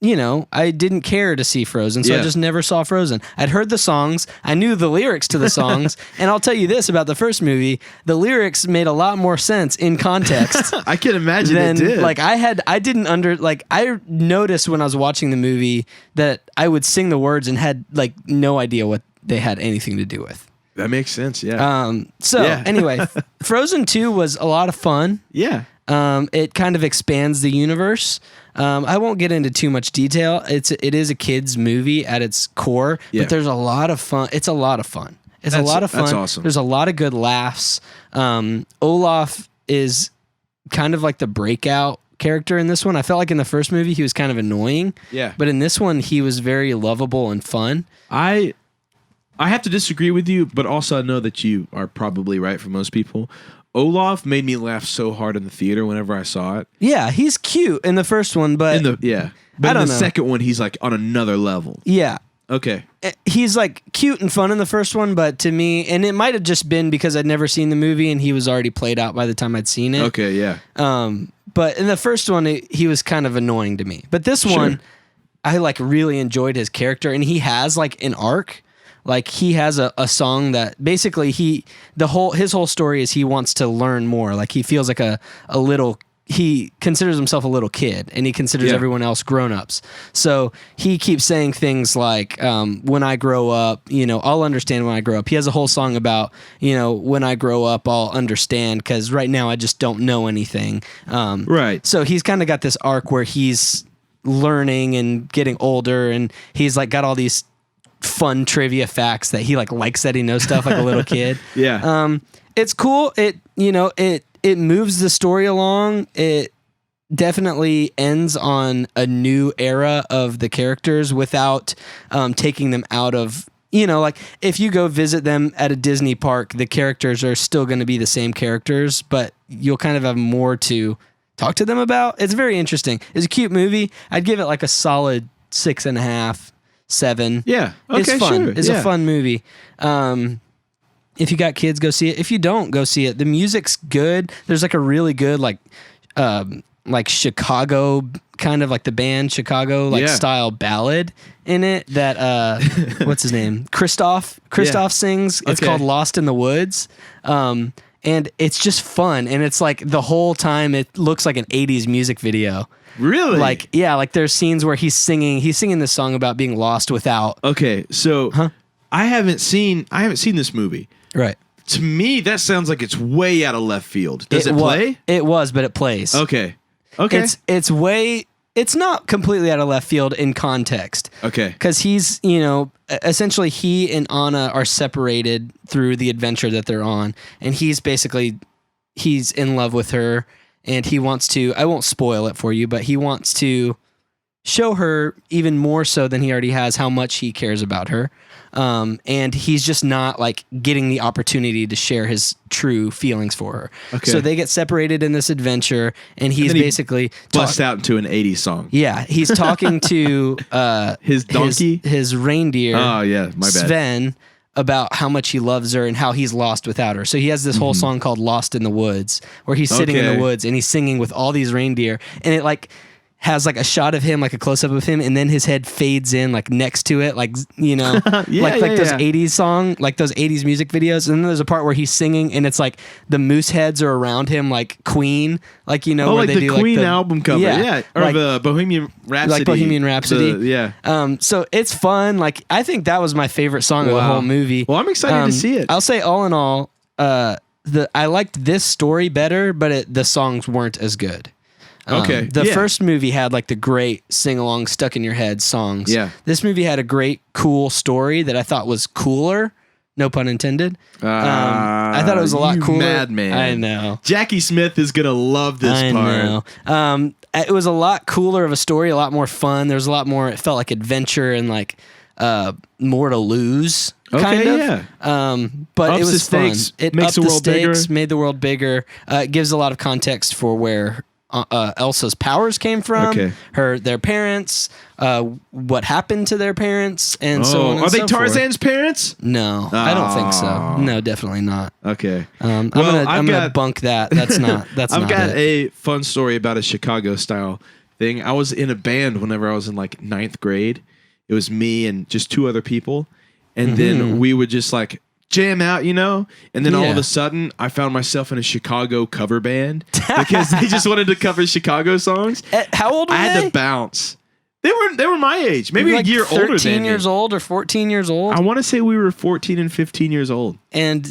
I didn't care to see Frozen, so I Yeah. just never saw Frozen. I'd heard the songs, I knew the lyrics to the songs, and I'll tell you this about the first movie: the lyrics made a lot more sense in context. I can imagine Then, it did. I noticed when I was watching the movie that I would sing the words and had like no idea what they had anything to do with. That makes sense. Yeah. Anyway, Frozen 2 was a lot of fun. Yeah. It kind of expands the universe. I won't get into too much detail. It is a kids movie at its core, Yeah. but there's a lot of fun. It's a lot of fun. It's a lot of fun. That's awesome. There's a lot of good laughs. Olaf is kind of like the breakout character in this one. I felt like in the first movie he was kind of annoying. Yeah. But in this one he was very lovable and fun. I have to disagree with you, but also I know that you are probably right for most people. Olaf made me laugh so hard in the theater whenever I saw it. Yeah, he's cute in the first one, but But I in don't the know. second one, he's like on another level. yeah. Okay. He's like cute and fun in the first one, but to me, and it might have just been because I'd never seen the movie and he was already played out by the time I'd seen it. Okay, yeah. But in the first one, he was kind of annoying to me. But this one, I like really enjoyed his character, and he has like an arc. Like he has a song that basically his whole story is he wants to learn more. Like he feels like he considers himself a little kid, and he considers everyone else grown-ups. So he keeps saying things like, when I grow up, I'll understand when I grow up. He has a whole song about, when I grow up, I'll understand, because right now I just don't know anything. Right. So he's kind of got this arc where he's learning and getting older, and he's like got all these fun trivia facts that he likes that he knows stuff like a little kid. Yeah. It's cool. It moves the story along. It definitely ends on a new era of the characters without taking them out of, if you go visit them at a Disney park, the characters are still going to be the same characters, but you'll kind of have more to talk to them about. It's very interesting. It's a cute movie. I'd give it like a solid 6.5, 7. Yeah. Okay, it's fun. sure. It's a fun movie. If you got kids, go see it. If you don't, go see it. The music's good. There's like a really good like Chicago, kind of like the band Chicago style ballad in it that what's his name? Christoph sings. It's called Lost in the Woods. And it's just fun, and it's like the whole time it looks like an 80s music video. Really? Like there's scenes where he's singing this song about being lost without. Okay, so I haven't seen this movie. Right. To me, that sounds like it's way out of left field. Does it play? It was, but it plays. Okay. It's not completely out of left field in context. Okay. Because he's, essentially he and Anna are separated through the adventure that they're on, and he's in love with her, and he wants to, I won't spoil it for you, but he wants to show her even more so than he already has how much he cares about her. And he's just not like getting the opportunity to share his true feelings for her. Okay. So they get separated in this adventure, and he's basically busts out into an 80s song. Yeah, he's talking to his donkey, his reindeer. Oh yeah, my bad. Sven, about how much he loves her and how he's lost without her. So he has this whole song called "Lost in the Woods," where he's sitting in the woods and he's singing with all these reindeer, and it like has like a shot of him, like a close up of him, and then his head fades in like next to it, like those 80s song, like those 80s music videos. And then there's a part where he's singing, and it's like the moose heads are around him, like Queen, like where like they the do Queen like album cover, or like, the Bohemian Rhapsody, like Bohemian Rhapsody, So it's fun. Like I think that was my favorite song of the whole movie. Well, I'm excited to see it. I'll say all in all, I liked this story better, but the songs weren't as good. The first movie had like the great sing-along stuck in your head songs. Yeah. This movie had a great cool story that I thought was cooler. No pun intended. I thought it was a lot cooler. Madman. I know. Jackie Smith is gonna love this part. I know. It was a lot cooler of a story, a lot more fun. There was a lot more. It felt like adventure and like more to lose. Kind of. Yeah. But Ups it was the fun. stakes, It makes upped the the world bigger. stakes, made the world bigger. It gives a lot of context for where Elsa's powers came from, their parents, what happened to their parents, and so on and Are they so Tarzan's forth. parents? No, I don't think so. No, definitely not. Okay. I'm gonna bunk that. That's not. I've got a fun story about a Chicago style thing. I was in a band whenever I was in like 9th grade. It was me and just 2 other people. And then we would just like jam out, you know? And then all of a sudden, I found myself in a Chicago cover band because they just wanted to cover Chicago songs. How old were they? I had to bounce. They were my age, maybe like a year older than me. 13 years old or 14 years old? I want to say we were 14 and 15 years old. And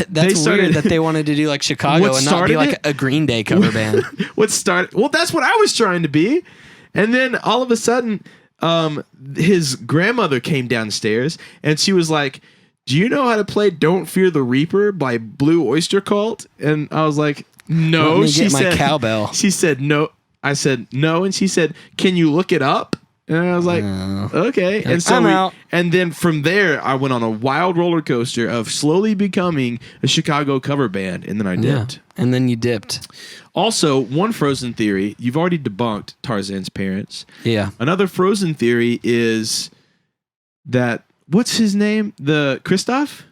that's weird that they wanted to do like Chicago and not be like a Green Day cover band. Well, that's what I was trying to be. And then all of a sudden, his grandmother came downstairs and she was like, "Do you know how to play Don't Fear the Reaper by Blue Oyster Cult?" And I was like, "No." Let me get my cowbell. She said, "No." I said, "No." And she said, "Can you look it up?" And I was like, "Okay." And so I'm out. And then from there, I went on a wild roller coaster of slowly becoming a Chicago cover band. And then I dipped. And then you dipped. Also, one Frozen theory, you've already debunked Tarzan's parents. Yeah. Another Frozen theory is that, what's his name? Kristoff,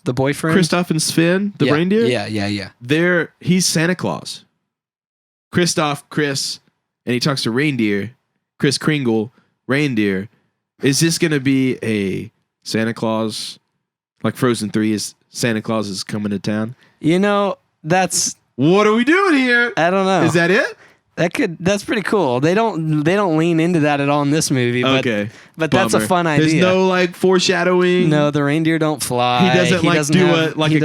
the boyfriend? Kristoff and Sven, the reindeer? Yeah. He's Santa Claus. Kristoff, Chris, and he talks to reindeer. Kris Kringle, reindeer. Is this going to be a Santa Claus, like Frozen 3 is Santa Claus is coming to town? You know, that's... What are we doing here? I don't know. Is that it? That's pretty cool. They don't lean into that at all in this movie. But, okay, but that's a fun idea. There's no like foreshadowing. No, the reindeer don't fly. He doesn't do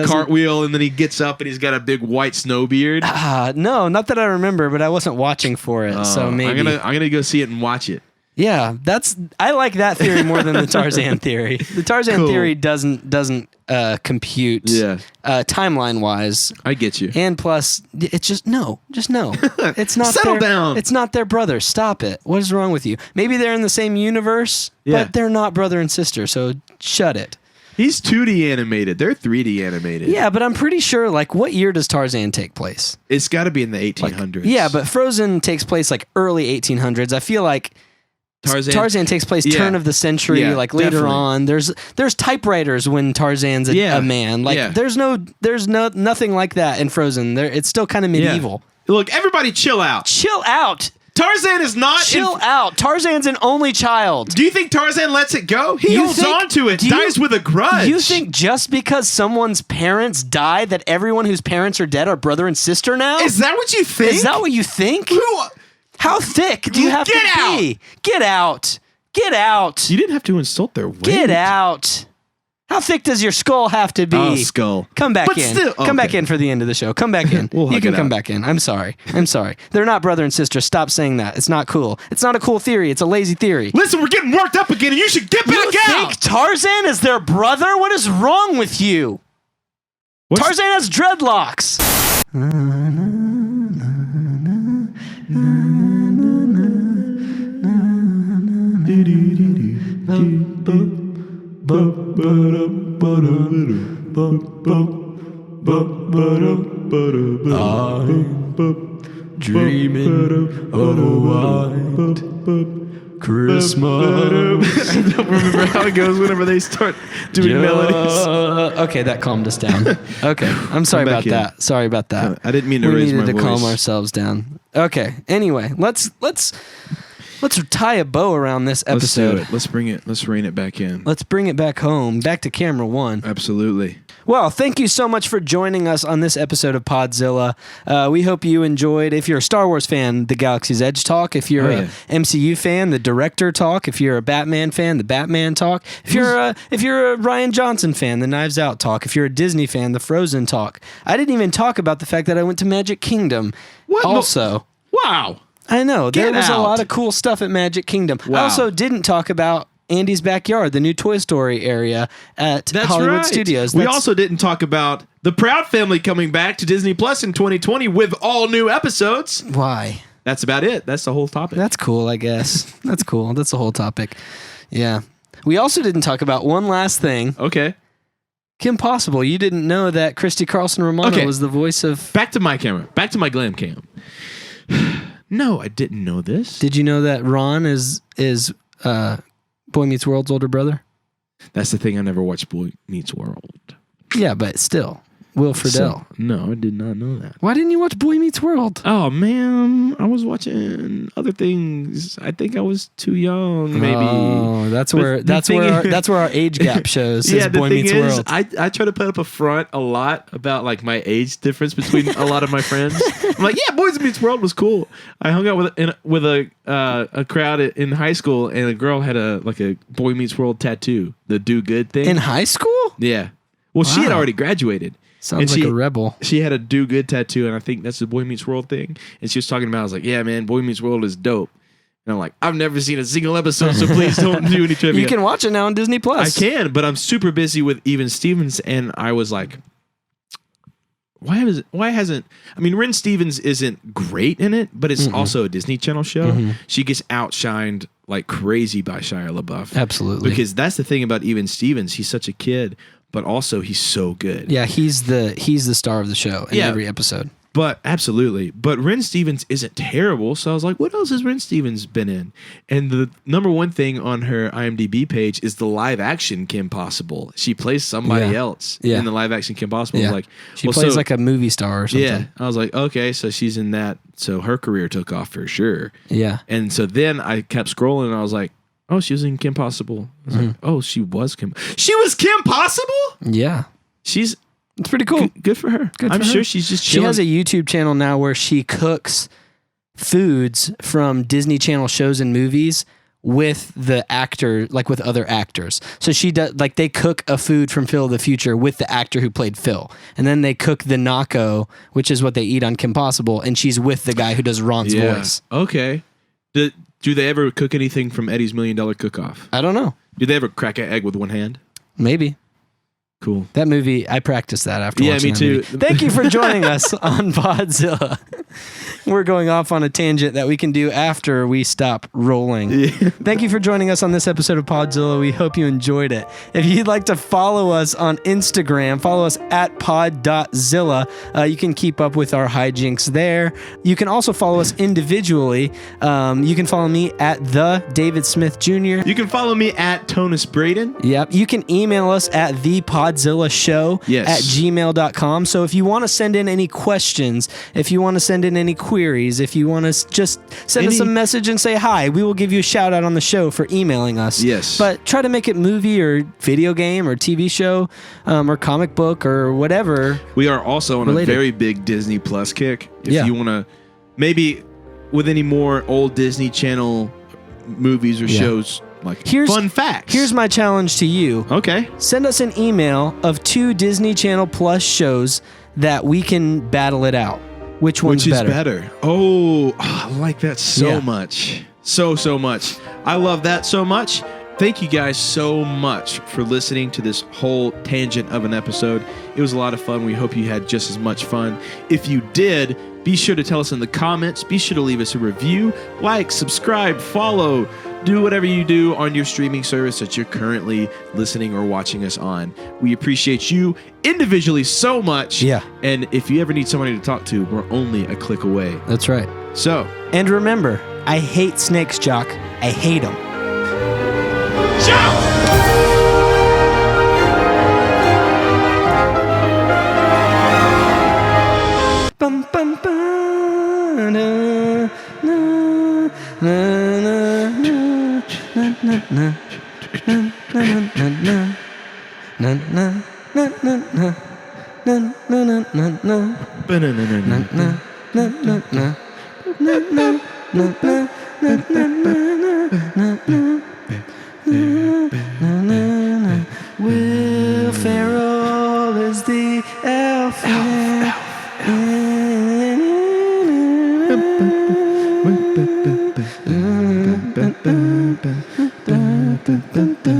a cartwheel and then he gets up and he's got a big white snow beard. No, not that I remember, but I wasn't watching for it, so maybe I'm gonna go see it and watch it. Yeah, I like that theory more than the Tarzan theory. The Tarzan theory doesn't compute timeline wise. I get you. And plus, it's just no. It's not settle down. It's not their brother. Stop it. What is wrong with you? Maybe they're in the same universe, but they're not brother and sister. So shut it. He's 2D animated. They're 3D animated. Yeah, but I'm pretty sure. Like, what year does Tarzan take place? It's got to be in the 1800s. Yeah, but Frozen takes place like early 1800s. I feel like. Tarzan takes place turn of the century, like later on. There's typewriters when Tarzan's a man. Like there's nothing like that in Frozen. It's still kind of medieval. Look, everybody, chill out. Chill out. Tarzan is not. Chill out. Tarzan's an only child. Do you think Tarzan lets it go? He holds on to it. Dies with a grudge. You think just because someone's parents die that everyone whose parents are dead are brother and sister now? Is that what you think? Is that what you think? How thick do you have to be? Get out. Get out. You didn't have to insult their weight. Get out. How thick does your skull have to be? Oh, skull. Come back in. Come back in for the end of the show. Come back in. You can come back in. I'm sorry. They're not brother and sister. Stop saying that. It's not cool. It's not a cool theory. It's a lazy theory. Listen, we're getting worked up again, and you should get back out. You think Tarzan is their brother? What is wrong with you? Tarzan has dreadlocks. I'm dreaming of a white Christmas. I don't remember how it goes whenever they start doing melodies. Okay, that calmed us down. Okay, I'm sorry about that. Sorry about that. I didn't mean to raise my voice. We needed to calm ourselves down. Okay. Anyway, let's tie a bow around this episode. Let's do it. Let's rein it back in. Let's bring it back home, back to camera one. Absolutely. Well, thank you so much for joining us on this episode of Podzilla. We hope you enjoyed. If you're a Star Wars fan, the Galaxy's Edge talk. If you're a MCU fan, the Director talk. If you're a Batman fan, the Batman talk. If you're a Rian Johnson fan, the Knives Out talk. If you're a Disney fan, the Frozen talk. I didn't even talk about the fact that I went to Magic Kingdom. What? Also, wow. I know there was a lot of cool stuff at Magic Kingdom. Wow. I also didn't talk about Andy's Backyard, the new Toy Story area at Hollywood Studios. We also didn't talk about the Proud Family coming back to Disney Plus in 2020 with all new episodes. Why? That's about it. That's the whole topic. That's cool, I guess. That's cool. That's the whole topic. Yeah. We also didn't talk about one last thing. Okay. Kim Possible, you didn't know that Christy Carlson Romano was the voice of... Back to my camera. Back to my glam cam. No, I didn't know this. Did you know that Ron is Boy Meets World's older brother? That's the thing. I never watched Boy Meets World. Yeah, but still. Will Friedle. No, I did not know that. Why didn't you watch Boy Meets World? Oh man, I was watching other things. I think I was too young, maybe. Oh, that's where our age gap shows. Yeah, Boy the thing Meets is, World. I try to put up a front a lot about like my age difference between a lot of my friends. I'm like, yeah, Boy Meets World was cool. I hung out with a crowd in high school, and a girl had a Boy Meets World tattoo, the do good thing. In high school? Yeah. Well, she had already graduated. Sounds like a rebel. She had a do good tattoo, and I think that's the Boy Meets World thing. And she was talking about, I was like, yeah, man, Boy Meets World is dope. And I'm like, I've never seen a single episode, so please don't do any trivia. You can watch it now on Disney Plus. I can, but I'm super busy with Even Stevens, and I was like, why hasn't Ren Stevens isn't great in it, but it's also a Disney Channel show. Mm-hmm. She gets outshined like crazy by Shia LaBeouf. Absolutely. Because that's the thing about Even Stevens. He's such a kid, but also he's so good. Yeah, he's the star of the show in every episode. But absolutely. But Ren Stevens isn't terrible. So I was like, what else has Ren Stevens been in? And the number one thing on her IMDb page is the live action Kim Possible. She plays somebody else in the live action Kim Possible. Yeah. Like, she plays like a movie star or something. Yeah. I was like, okay, so she's in that. So her career took off for sure. Yeah. And so then I kept scrolling and I was like, oh, she was in Kim Possible. I was like, oh, she was Kim. She was Kim Possible? Yeah. It's pretty cool. Good for her. I'm sure she's just chilling. She has a YouTube channel now where she cooks foods from Disney Channel shows and movies with the actor, like with other actors. So she does, like they cook a food from Phil of the Future with the actor who played Phil. And then they cook the Naco, which is what they eat on Kim Possible, and she's with the guy who does Ron's voice. Okay. Do they ever cook anything from Eddie's $1 Million Cook-Off? I don't know. Do they ever crack an egg with one hand? Maybe. Cool. That movie, I practiced that after watching me too. Movie. Thank you for joining us on Podzilla. We're going off on a tangent that we can do after we stop rolling. Yeah. Thank you for joining us on this episode of Podzilla. We hope you enjoyed it. If you'd like to follow us on Instagram, follow us at pod.zilla. You can keep up with our hijinks there. You can also follow us individually. You can follow me at the David Smith Jr. You can follow me at Tonus Braden. Yep. You can email us at thepodZillaShow at gmail.com. So if you want to send in any questions, if you want to send in any queries, if you want to just send us a message and say hi, we will give you a shout out on the show for emailing us. Yes. But try to make it movie or video game or TV show or comic book or whatever. We are also on a very big Disney Plus kick. If you want to, maybe with any more old Disney Channel movies or shows, like fun facts. Here's my challenge to you. Okay. Send us an email of 2 Disney Channel Plus shows that we can battle it out. Which one's better? Oh, I like that so much. So much. I love that so much. Thank you guys so much for listening to this whole tangent of an episode. It was a lot of fun. We hope you had just as much fun. If you did, be sure to tell us in the comments. Be sure to leave us a review, like, subscribe, follow, do whatever you do on your streaming service that you're currently listening or watching us on. We appreciate you individually so much. Yeah. And if you ever need somebody to talk to, we're only a click away. That's right. So. And remember, I hate snakes, Jock. I hate them. Jock! Bum, bum, bum, na, na, na, na, na, na, na, na, na, na, na, na, Will Ferrell is the elf. Dun, dun, dun, dun.